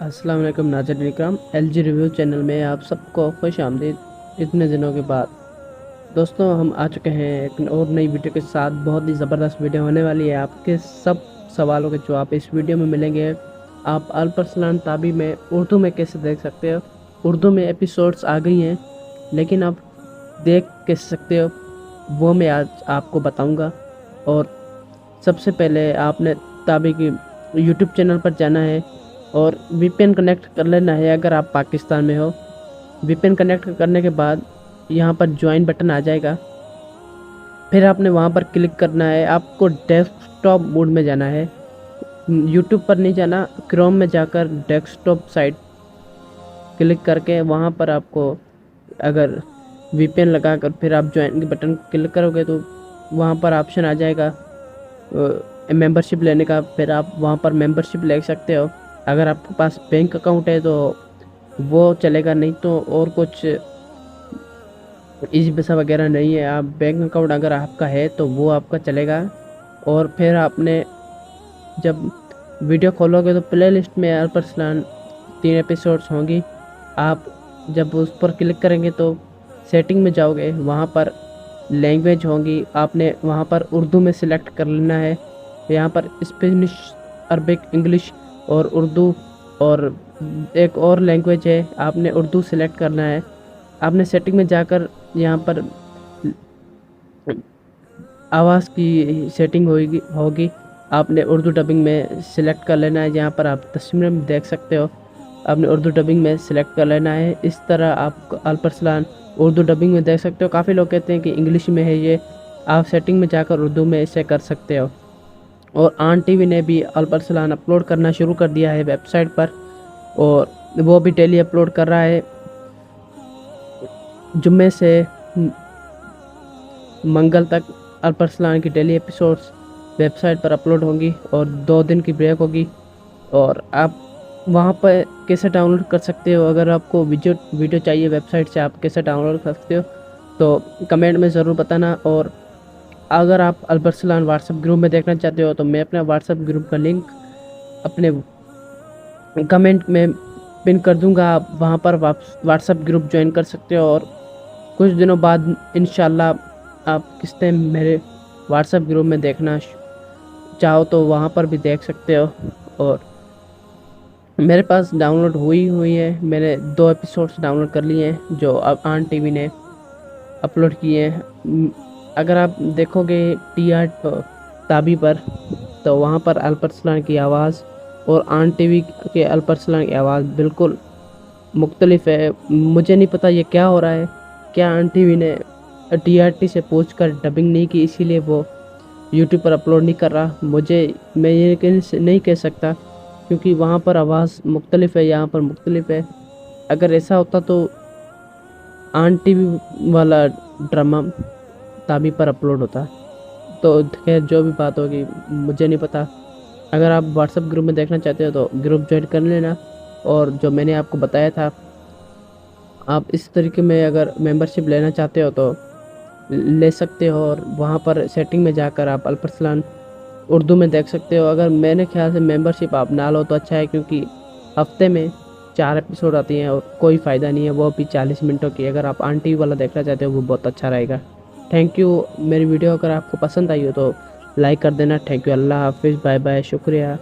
अस्सलाम वालेकुम नाज़रीन इकराम, LG रिव्यू चैनल में आप सबको खुश आमदीद। इतने दिनों के बाद दोस्तों हम आ चुके हैं एक और नई वीडियो के साथ। बहुत ही ज़बरदस्त वीडियो होने वाली है। आपके सब सवालों के जवाब इस वीडियो में मिलेंगे। आप अल्परसलान ताबी में उर्दू में कैसे देख सकते हो। उर्दू में एपिसोड्स आ गई हैं, लेकिन आप देख कैसे सकते हो वो मैं आज आपको बताऊंगा। और सबसे पहले आपने ताबी की यूट्यूब चैनल पर जाना है और VPN कनेक्ट कर लेना है अगर आप पाकिस्तान में हो। VPN कनेक्ट करने के बाद यहाँ पर ज्वाइन बटन आ जाएगा, फिर आपने वहाँ पर क्लिक करना है। आपको डेस्कटॉप मोड में जाना है, यूट्यूब पर नहीं जाना। क्रोम में जाकर डेस्कटॉप साइट क्लिक करके वहाँ पर आपको अगर VPN लगाकर फिर आप ज्वाइन के बटन क्लिक करोगे तो वहाँ पर ऑप्शन आ जाएगा मेंबरशिप लेने का। फिर आप वहाँ पर मेंबरशिप ले सकते हो। अगर आपके पास बैंक अकाउंट है तो वो चलेगा, नहीं तो और कुछ इजी पैसा वगैरह नहीं है। आप बैंक अकाउंट अगर आपका है तो वो आपका चलेगा। और फिर आपने जब वीडियो खोलोगे तो प्ले लिस्ट में अल्परसलान 3 एपिसोड्स होंगी। आप जब उस पर क्लिक करेंगे तो सेटिंग में जाओगे, वहाँ पर लैंग्वेज होंगी। आपने वहाँ पर उर्दू में सिलेक्ट कर लेना है। यहाँ पर स्पेनिश, अरबिक, इंग्लिश और उर्दू और एक और लैंग्वेज है, आपने उर्दू सिलेक्ट करना है। आपने सेटिंग में जाकर यहाँ पर आवाज़ की सेटिंग होगी आपने उर्दू डबिंग में सिलेक्ट कर लेना है। यहाँ पर आप तस्वीर में देख सकते हो, आपने उर्दू डबिंग में सिलेक्ट कर लेना है। इस तरह आप अल्परसलान उर्दू डबिंग में देख सकते हो। काफ़ी लोग कहते हैं कि इंग्लिश में है ये, आप सेटिंग में जाकर उर्दू में इसे कर सकते हो। और आन टीवी ने भी अल्परसलान अपलोड करना शुरू कर दिया है वेबसाइट पर, और वो भी डेली अपलोड कर रहा है। जुम्मे से मंगल तक अल्परसलान की डेली एपिसोड्स वेबसाइट पर अपलोड होंगी और 2 दिन की ब्रेक होगी। और आप वहाँ पर कैसे डाउनलोड कर सकते हो, अगर आपको वीडियो चाहिए वेबसाइट से आप कैसे डाउनलोड कर सकते हो तो कमेंट में ज़रूर बताना। और अगर आप अल्परसलान व्हाट्सएप ग्रुप में देखना चाहते हो तो मैं अपना व्हाट्सएप ग्रुप का लिंक अपने कमेंट में पिन कर दूंगा। आप वहाँ पर व्हाट्सएप ग्रुप ज्वाइन कर सकते हो और कुछ दिनों बाद इंशाल्लाह आप किस्तें मेरे व्हाट्सएप ग्रुप में देखना चाहो तो वहाँ पर भी देख सकते हो। और मेरे पास डाउनलोड हुई है, मैंने 2 एपिसोड्स डाउनलोड कर लिए हैं जो अब आन टीवी ने अपलोड किए हैं। अगर आप देखोगे TR ताबी पर तो वहाँ पर अल्परसलान की आवाज़ और आन टीवी के अल्परसलान की आवाज़ बिल्कुल मुख्तलिफ है। मुझे नहीं पता ये क्या हो रहा है, क्या आन टीवी ने TRT से पूछ कर डबिंग नहीं की इसीलिए वो यूट्यूब पर अपलोड नहीं कर रहा। मैं ये नहीं कह सकता क्योंकि वहाँ पर आवाज़ मुख्तलिफ है, यहाँ पर मुख्तलिफ है। अगर ऐसा होता तो आन टीवी वाला ड्रामा ताबी पर अपलोड होता। तो खैर जो भी बात होगी मुझे नहीं पता। अगर आप व्हाट्सएप ग्रुप में देखना चाहते हो तो ग्रुप ज्वाइन कर लेना। और जो मैंने आपको बताया था, आप इस तरीके में अगर मेंबरशिप लेना चाहते हो तो ले सकते हो। और वहाँ पर सेटिंग में जाकर आप अल्परसलान उर्दू में देख सकते हो। अगर मेरे ख्याल से मेंबरशिप आप ना लो तो अच्छा है, क्योंकि हफ्ते में 4 एपिसोड आती हैं और कोई फ़ायदा नहीं है, वो भी 40 मिनटों की। अगर आप आन टीवी वाला देखना चाहते हो वो बहुत अच्छा रहेगा। Thank you. मेरी वीडियो अगर आपको पसंद आई हो तो लाइक कर देना। Thank you. अल्लाह हाफिज़, बाय बाय, शुक्रिया।